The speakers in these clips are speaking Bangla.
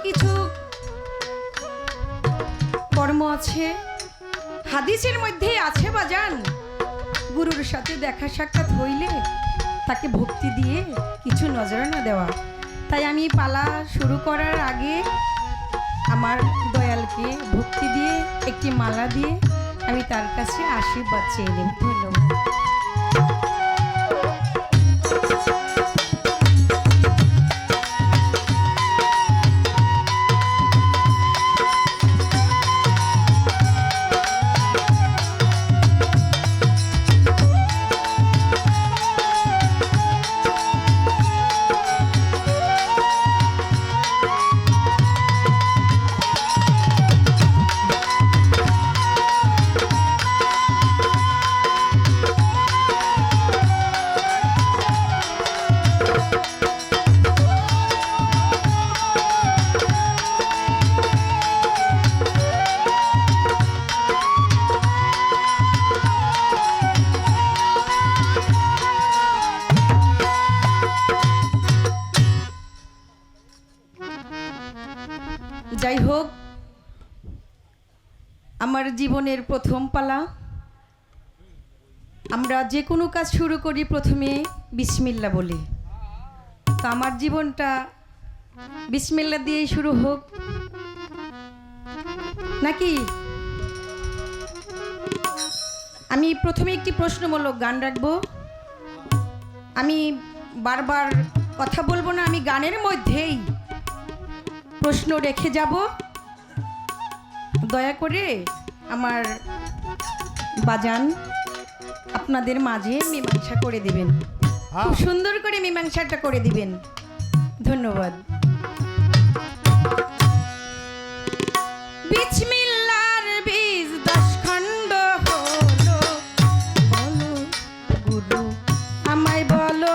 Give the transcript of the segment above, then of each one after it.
কিছু কর্ম আছে, হাদিসের মধ্যে আছে বাজান, গুরুর সাথে দেখা সাক্ষাৎ হইলে তাকে ভক্তি দিয়ে কিছু নজরানা দেওয়া। তাই আমি পালা শুরু করার আগে আমার দয়ালকে ভক্তি দিয়ে একটি মালা দিয়ে আমি তার কাছে আশীর্বাদ চেয়ে নেব। ধন্যবাদ। যাই হোক, আমার জীবনের প্রথম পালা। আমরা যে কোনো কাজ শুরু করি প্রথমে বিসমিল্লাহ বলি, তো আমার জীবনটা বিসমিল্লাহ দিয়েই শুরু হোক নাকি? আমি প্রথমে একটি প্রশ্নমূলক গান রাখবো। আমি বারবার কথা বলবো না, আমি গানের মধ্যেই প্রশ্ন রেখে যাব। দয়া করে আমার বাজান আপনাদের মাঝে মীমাংসা করে দিবেন, খুব সুন্দর করে মীমাংসাটা করে দিবেন। ধন্যবাদ। বিসমিল্লাহর বীজ 10 খণ্ড হলো, বলো গুরু আমায় বলো।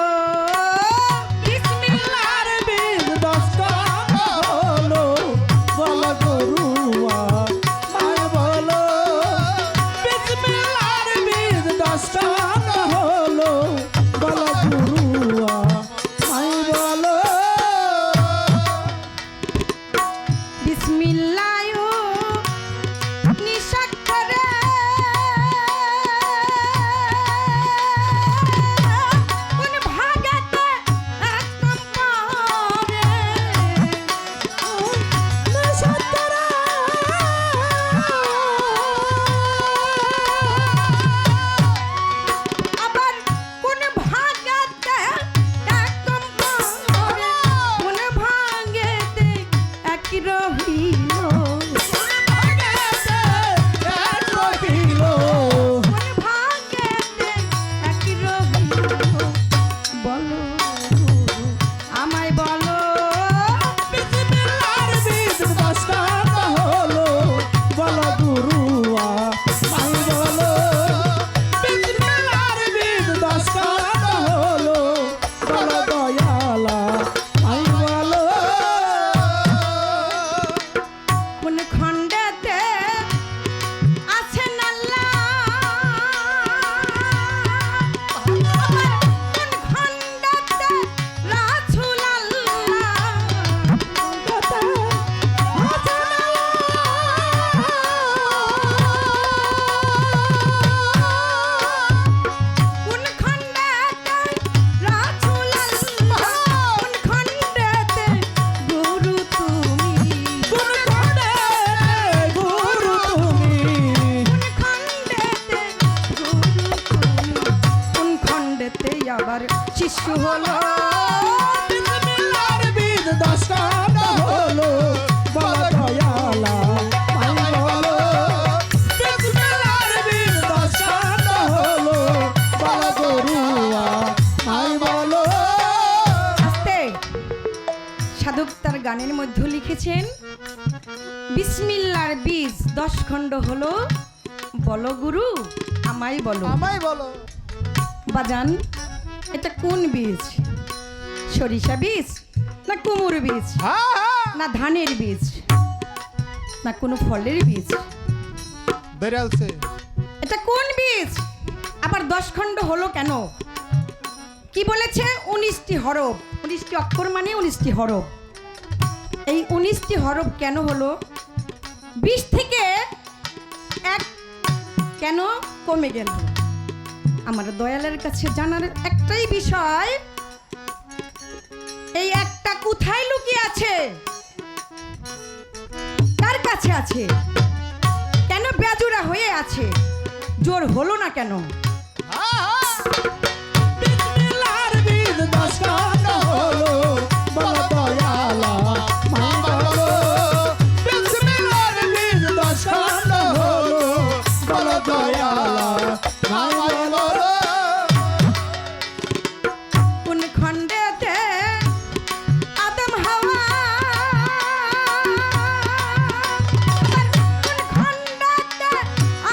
আবার শিশু হলো, বিসমিল্লাহর বীজ 10 খণ্ড হলো, বলো দয়ালা মাই বলো। বিসমিল্লাহর বীজ 10 খণ্ড হলো, বলো গরুয়া মাই বলো। আস্তে সাধক তার গানের মধ্যে লিখেছেন, বিসমিল্লাহর বীজ 10 খণ্ড হলো, বলো গুরু আমায় বলো। আমায় বলো। বাজান, এটা কোন বীজ? সরিষা বীজ না কুমড় বীজ না ধানের বীজ না কোনো ফলের বীজ? এটা কোন বীজ? আবার 10 খণ্ড হলো কেন? কি বলেছে? 19টি হরফ, 19টি অক্ষর মানে 19টি হরফ। এই 19টি হরফ কেন হলো? 20 থেকে 1 কেন কমে গেল? আমার দয়ালের কাছে জানার একটাই বিষয়, এই একটা কোথায় লুকিয়ে আছে, কার কাছে আছে, কেন বেজোড়া হয়ে আছে, জোর হলো না কেন? বিসমিল্লাহর বীজ দশখান হলো, বলো দয়ালা মাই বলো। বিসমিল্লাহর বীজ দশখান হলো, বলো দয়ালা মাই বলো। কোন খণ্ডেতে আদম হাওয়া, কোন খণ্ডেতে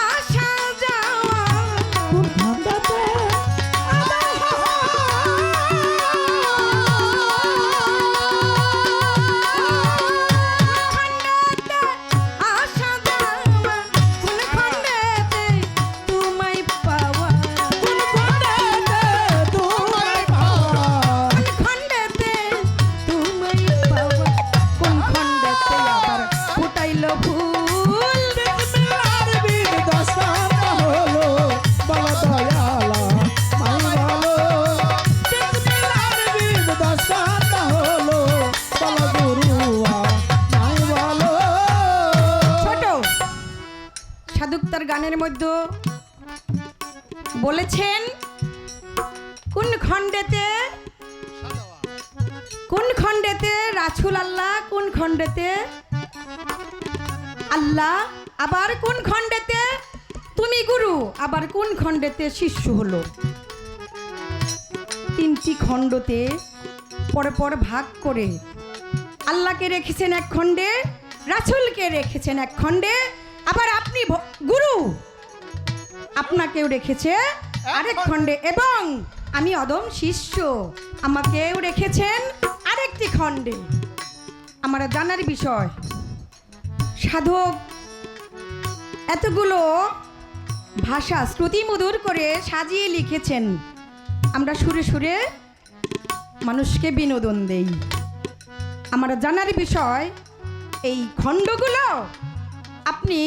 আসা যাওয়া, কোন খণ্ডেতে আদম হাওয়া, খণ্ডেতে আসা যাওয়া, কোন খণ্ডেতে তোমায় পাওয়া, কোন খণ্ডেতে তোমায় পাওয়া। কোন খণ্ডেতে তোমায় পাওয়া, কোন খণ্ডেতে আবার ফুটাইলো ফুল। বিসমিল্লাহর বীজ দশখান হলো, বলো দয়ালা মাই বলো। বিসমিল্লাহর বীজ দশখান হলো, বলো গুরুয়া মাই বলো। ছোট সাধক তার গানের মধ্যে বলেছেন কোন খণ্ডেতে, কোন খণ্ডেতে রাসূল আল্লাহ, কোন খণ্ডেতে আল্লাহ, আবার কোন খণ্ডেতে তুমি গুরু, আবার কোন খণ্ডেতে শিষ্য হলো। 3টি খণ্ডতে পরপর ভাগ করে আল্লাহকে রেখেছেন এক খণ্ডে, রাসূলকে রেখেছেন এক খণ্ডে, আবার আপনি গুরু আপনাকেও রেখেছে আরেক খণ্ডে, এবং আমি অদম শিষ্য আমাকেও রেখেছেন আরেকটি খণ্ডে। আমার জানার বিষয়, সাধক এতগুলো ভাষা শ্রুতিমধুর করে সাজিয়ে লিখেছেন, আমরা সুরে সুরে মানুষকে বিনোদন দেই। আমার জানার বিষয়, এই খণ্ডগুলো আপনি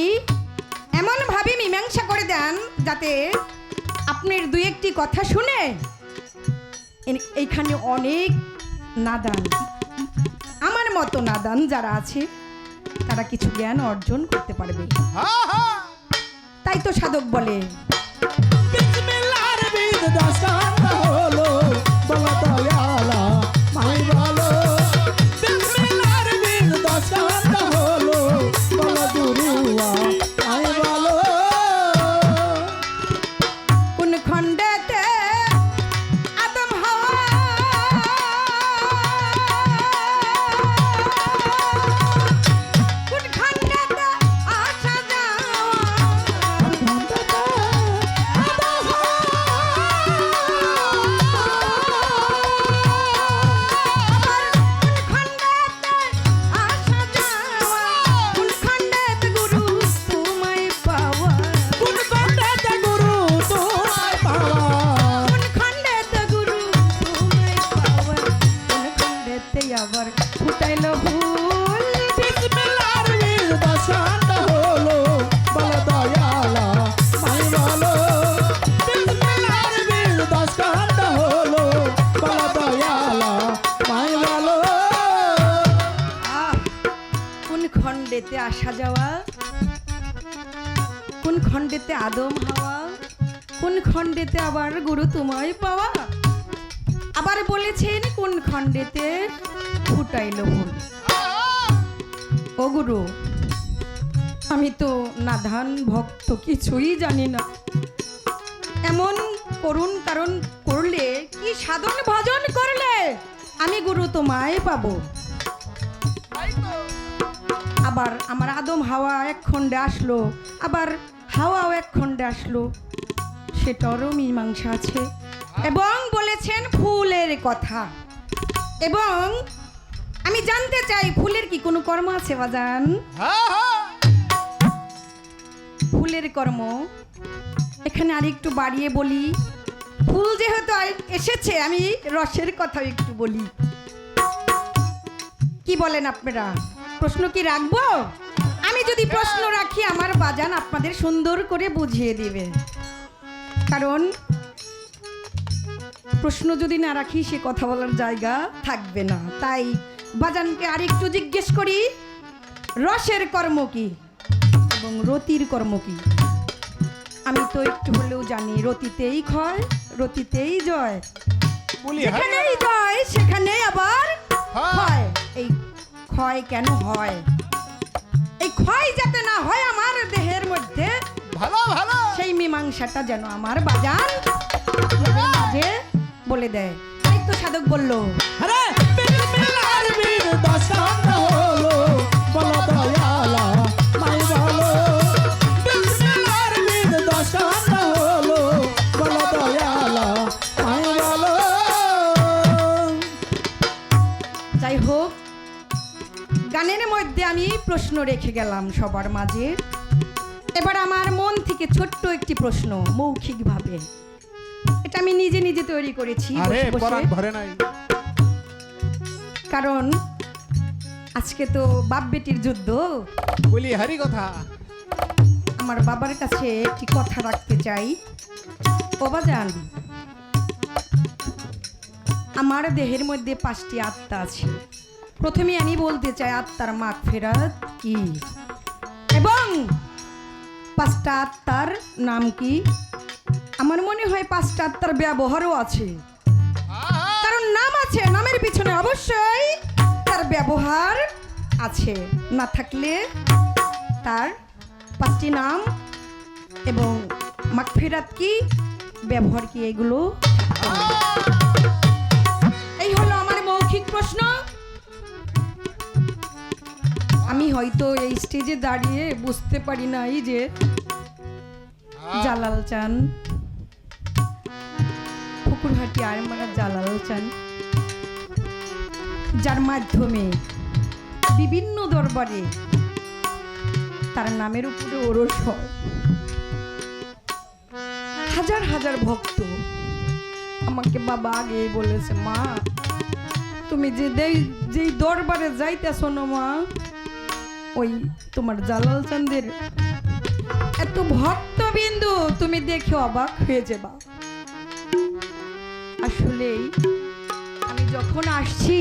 এমনভাবে মীমাংসা করে দেন যাতে আপনার 2-1টি কথা শুনে এইখানে অনেক নাদান, আমার মতো নাদান যারা আছে তারা কিছু জ্ঞান অর্জন করতে পারবে। তাই তো সাধক বলে বিসমিল্লাহর বীজ দশখান হলো, বলো দয়ালা মাই বলো। বিসমিল্লাহর বীজ দশখান হলো, বলো গুরুয়া মাই বলো। কোন খণ্ডেতে আদম হাওয়া, কোন খণ্ডেতে আসা যাওয়া, কোন খণ্ডেতে আদম হাওয়া, আবার কোন খণ্ডেতে আসা যাওয়া, কোন খণ্ডেতে গুরু তোমায় পাওয়া, কোন খণ্ডেতে গুরু তোমায় পাওয়া। কোন খণ্ডেতে গুরু তোমায় পাওয়া, কোন খণ্ডেতে আবার ফুটাইলো ফুল। বিসমিল্লাহর বীজ দশখান হলো, বলো দয়ালা মাই বলো। বিসমিল্লাহর বীজ দশখান হলো, বলো দয়ালা মাই বলো। আহ, কোন খণ্ডেতে আসা যাওয়া, কোন খণ্ডেতে আদম হাওয়া, কোন খণ্ডেতে আবার গুরু তোমায় পাওয়া, আবার বলেছেন কোন খণ্ডেতে ফুটাইলো ফুল। ও গুরু, আমি তো নাধান ভক্ত, কিছুই জানি না, এমন করুন কারণ করলে, কি সাধন ভজন করলে আমি গুরু তোমায় পাবো। আবার আমার আদম হাওয়া এক খণ্ডে আসলো, আবার হাওয়াও এক খণ্ডে আসলো, সেটারও মীমাংসা আছে। এবং বলেছেন ফুলের কথা, এবং আমি জানতে চাই ফুলের কি কোনো কর্ম আছে বাজান? ফুলের কর্ম এখানে আর একটু বাড়িয়ে বলি, ফুল যেহেতু এসেছে আমি রসের কথা একটু বলি। কি বলেন আপনারা, প্রশ্ন কি রাখবো? আমি যদি প্রশ্ন রাখি আমার বাজান আপনাদের সুন্দর করে বুঝিয়ে দিবে, কারণ প্রশ্ন যদি না রাখি সে কথা বলার জায়গা থাকবে না। তাই বাজানকে আরেকটু জিজ্ঞেস করি, রসের কর্ম কি এবং রতির কর্ম কি? আমি তো একটু হলেও জানি, রতিতেই ক্ষয় রতিতেই জয়, বলি যেখানেই জয় সেখানেই আবার হ্যাঁ। ক্ষয়। এই ক্ষয় কেন হয়? এই ক্ষয় যাতে না হয় আমার দেহের মধ্যে, ভালো ভালো সেই মীমাংসাটা যেন আমার বাজান আপনাদের মাঝে বলে দেয়। তাই তো সাধক বলল, আরে বিসমিল্লাহর বীর দশান হলো বলো দয়ালা মাই বলো বিসমিল্লাহর বীর দশান হলো বলো দয়ালা মাই বলো। যাই হোক, গানের মধ্যে আমি প্রশ্ন রেখে গেলাম সবার মাঝে। এবার আমার মন থেকে ছোট্ট একটি প্রশ্ন, মৌখিকভাবে, এটা আমি নিজে নিজে তৈরি করেছি আরে বসে বসে। পরাণ ধরে নাই কারণ আজকে তো বাপ বেটির যুদ্ধ। বলি হারি কথা আমার বাবার কাছে একটি কথা রাখতে চাই। ও বাজান, আমার দেহের মধ্যে 5টি আত্মা আছে। প্রথমে আমি বলতে চাই আত্মার মাগফিরাত কি এবং 5টা আত্মার নাম কি। আমার মনে হয় 5টা আত্মার ব্যবহারও আছে, কারণ নাম আছে, নামের পিছনে অবশ্যই তার ব্যবহার আছে, না থাকলে তার 5টি নাম এবং মাগফিরাত কি, ব্যবহার কি, এগুলো এই হলো আমার মৌখিক প্রশ্ন। আমি হয়তো এই স্টেজে দাঁড়িয়ে বুঝতে পারি নাই যে জালাল চান, পুকুরহাটি আরমারা জালাল চান, যার মাধ্যমে বিভিন্ন দরবারে তার নামের উপরে ওরস হয়। হাজার হাজার ভক্ত আমাকে বাবা আগে বলেছে, মা তুমি যেই দরবারে যাইতেছ না মা, ওই তোমার জালাল চাঁদের এত ভক্তবিন্দু তুমি দেখে অবাক হয়ে যাবা। আসলেই আমি যখন আসছি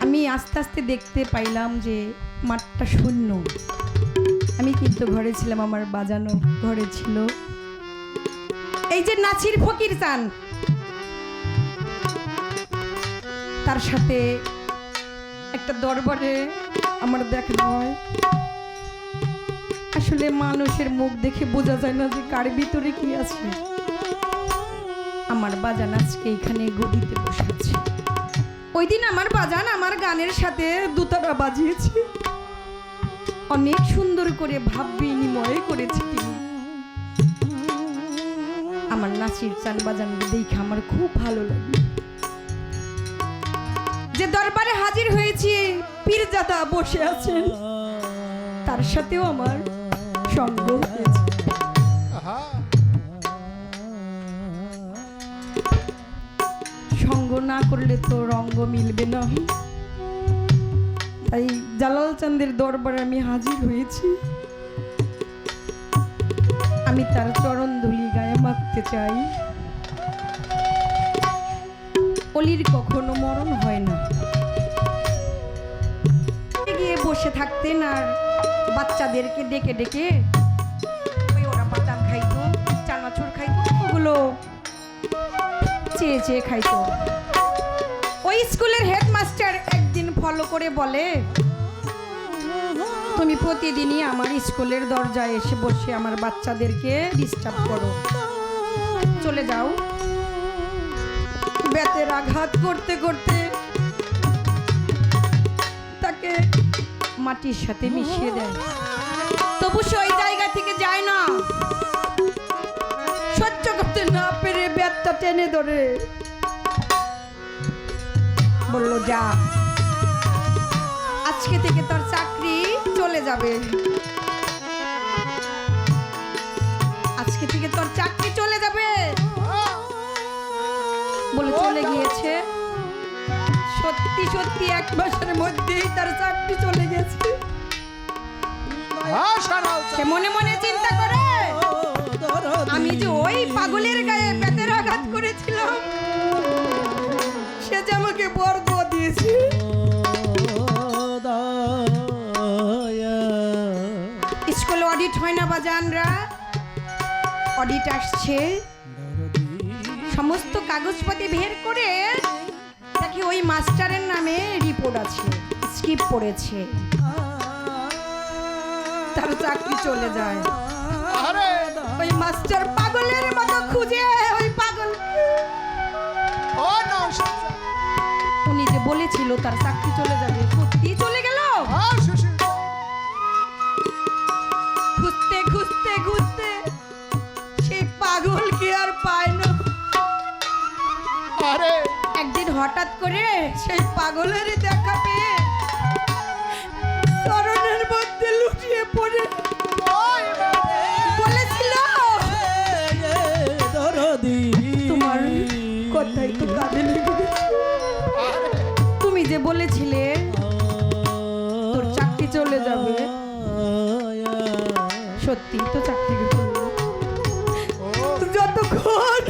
আমি আস্তে আস্তে দেখতে পাইলাম যে মাঠটা শূন্য। আমি কিন্তু ঘরে ছিলাম, আমার বাজানো ঘরে ছিল। এই যে নাচির ফকির চান, তার সাথে একটা দরবারে আমার দেখা হয়। আসলে মানুষের মুখ দেখে বোঝা যায় না যে কার ভিতরে কি আছে। আমার বাজান আজকে এখানে গদিতে বসে আছে। ওই দিন আমার বাজান আমার গানের সাথে দুতারা বাজিয়েছে, অনেক সুন্দর করে ভাব বিনিময় করেছে তিনি। আমার নাচির চান বাজান দেখে আমার খুব ভালো লাগে। যে দরবারে হাজির হয়েছি, পীরজাদা বসে আছেন, তার সাথেও আমার সঙ্গ হয়েছে। সঙ্গ না করলে তো রঙ্গ মিলবে না। তাই জালাল চাঁদের দরবারে আমি হাজির হয়েছি। আমি তার চরণ ধুলি গায়ে মাখতে চাই। অলির কখনো মরণ হয় না। গিয়ে বসে থাকতেন আর বাচ্চাদেরকে ডেকে ডেকে ওই ওরা বাদাম খাইতো, চানাচুর খাইতো, ওগুলো চেয়ে চেয়ে খাইতো। ওই স্কুলের হেডমাস্টার একদিন ফলো করে বলে, তুমি প্রতিদিনই আমার স্কুলের দরজায় এসে বসে আমার বাচ্চাদেরকে ডিস্টার্ব করো, চলে যাও। বেতের আঘাত করতে করতে তাকে মাটির সাথে মিশিয়ে দেয়, তবু সে ওই জায়গা থেকে যায় না। সহ্য করতে না পেরে বেতটা টেনে ধরে বলল, যা, আজকে থেকে তোর চাকরি চলে যাবে, আজকে থেকে তোর চাকরি চলে যাবে বলে চলে গিয়েছে। সত্যি সত্যি 1 মাসের মধ্যেই তার চাকরি চলে গেছে। হ্যাঁ শোনাও সে মনে মনে চিন্তা করে আমি যে ওই পাগলের গায়ে বেতের আঘাত করেছিলাম, সে যে আমাকে বর্গ দিয়েছে। স্কুলে অডিট হয় না বাজানরা, অডিট আসছে, সমস্ত কাগজপাতি বের করে দেখি ওই মাস্টারের নামে রিপোর্ট আছে, স্কিপ পড়েছে, তার চাকরি চলে যায়। আরে ওই মাস্টার পাগলের মতো খুঁজে ওই পাগল, ও নওশাদ উনি যে বলেছিল তার চাকরি চলে যাবে, সত্যি চলে গেল। হ্যাঁ শ্বশুর খুঁজতে খুঁজতে খুঁজতে সেই পাগলকে আর পায় না। আরে একদিন হঠাৎ করে সেই পাগলের দেখা পেয়ে চরণের মধ্যে লুটিয়ে পড়ে ওই বাবা। বলেছিল, তোমার কথাই তো কাঁদে লেগে গেছে। আরে তুমি যে বলেছিলে তোর চাকরি চলে যাবে, সত্যি তো চাকরি চলে যাবে। ও যতক্ষণ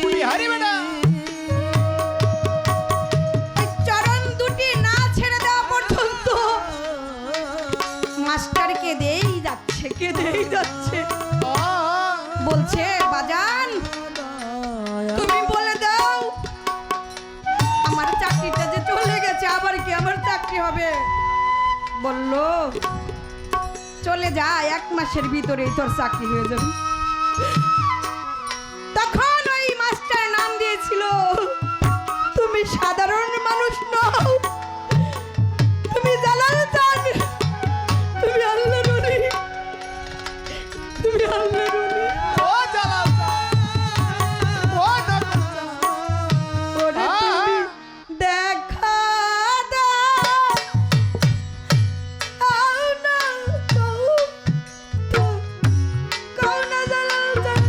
বলি হারি বেটা এই চরণ দুটি না ছেড়ে দেওয়া পর্যন্ত মাস্টার কেঁদেই যাচ্ছে, কেঁদেই যাচ্ছে, বলছে বাজান তুমি বলে দাও আমার চাকরিটা যে চলে গেছে, আবার কি আমার চাকরি হবে? বলল চলে যা, 1 মাসের ভিতরেই তোর চাকরি হয়ে যাবে। তখন ওই মাস্টার নাম দিয়েছিল, তুমি সাধারণ মানুষ নও, তুমি জালাল চান, তুমি আল্লাহর ওলি, তুমি আল্লাহর ওলি। ও জালাল ও নকল ওরে তুমি দেখা দাও না, কও না জালাল চান,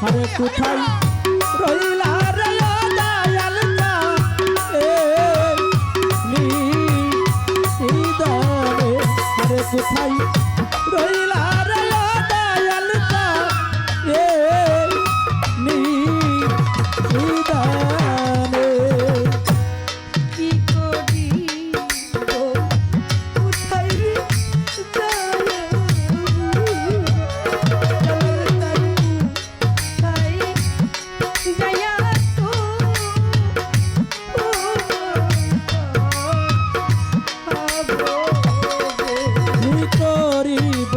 আরে কোথায় রইলা রে ও দয়াল নিদানে আরে কোথায় রইলা রে ও দয়াল নিদানে কি করি গো কোথায় যায়া তো কি করিব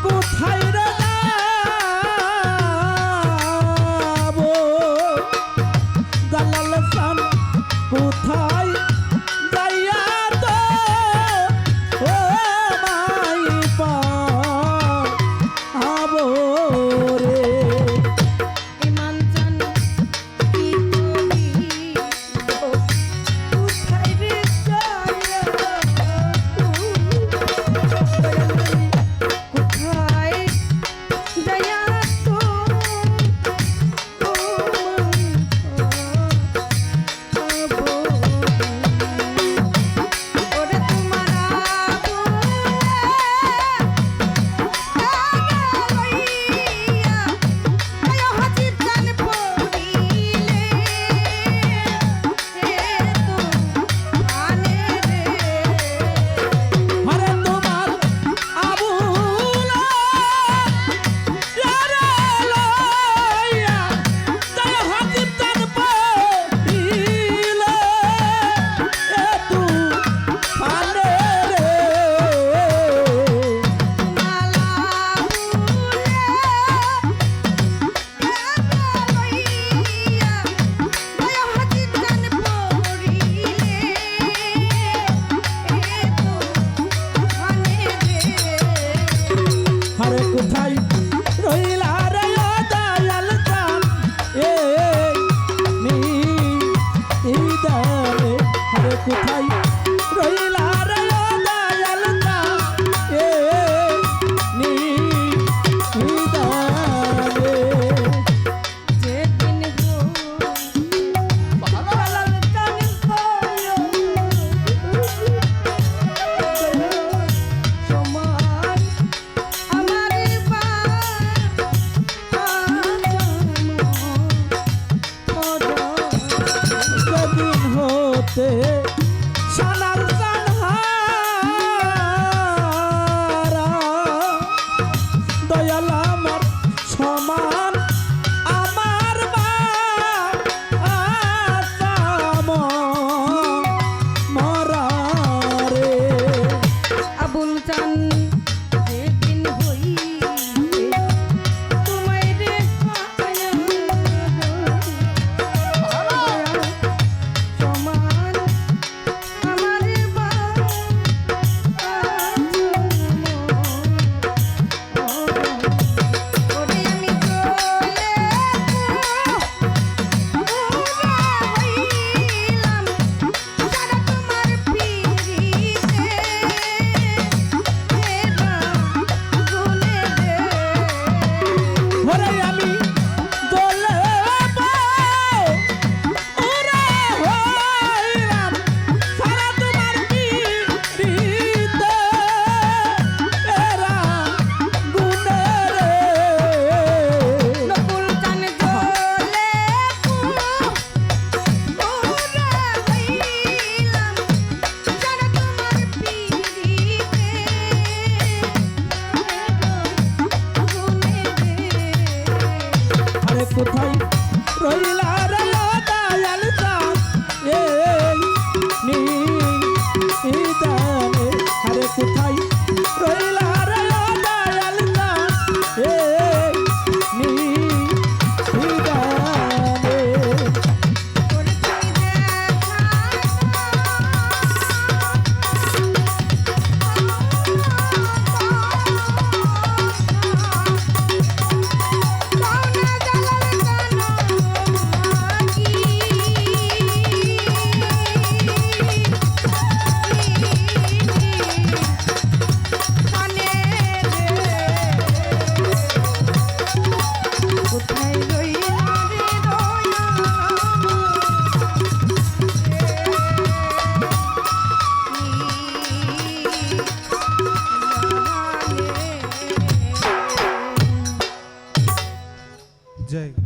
কোথায় রে যাব দালাল সান কোথায় যাইয়া তো ও মাই পাবো রে ইমান জান কি করি গো কোথায় রে যায়া কোথায় যায়া তো ওরে তোমার আবু লইয়া আয় হাজির জান পড়িলে এ তো আনে রে আরে তোমার আবুলা যারা লইয়া তাই হাজির তান পাইলে এতু পালে রে মালা লইয়া আয় হাজির জান পড়িলে এ তো আনে রে আরে কোথায় রইলা রে ও দয়াল জান নিদানে আরে কোথায় রইলা রে ও দয়াল জান নিদানে যেদিন গো ভালো লাল জান হলো সমান আমার সেদিন হতে সোনার চানহারা দয়াল আমার সমান আমার বাম মরা রে আবুল জান যেদিন হইবে তোমায় রে পায়া সমান আমার ওরে আমি চলে হইলাম সারা তোমার পিরিতে গুনে দে ওরে আমি দোলে ওরে হইলাম সারা তোমার পিরিতে এরা গুনে রে নকুল কান জলে ওরে হইলাম সারা তোমার পিরিতে গুনে দে আরে কোথায় রইলা রে ও দয়াল জান নিদানে আরে কোথায় রইলা রে ও দয়াল জান নিদানে করে তুই দেখা জয়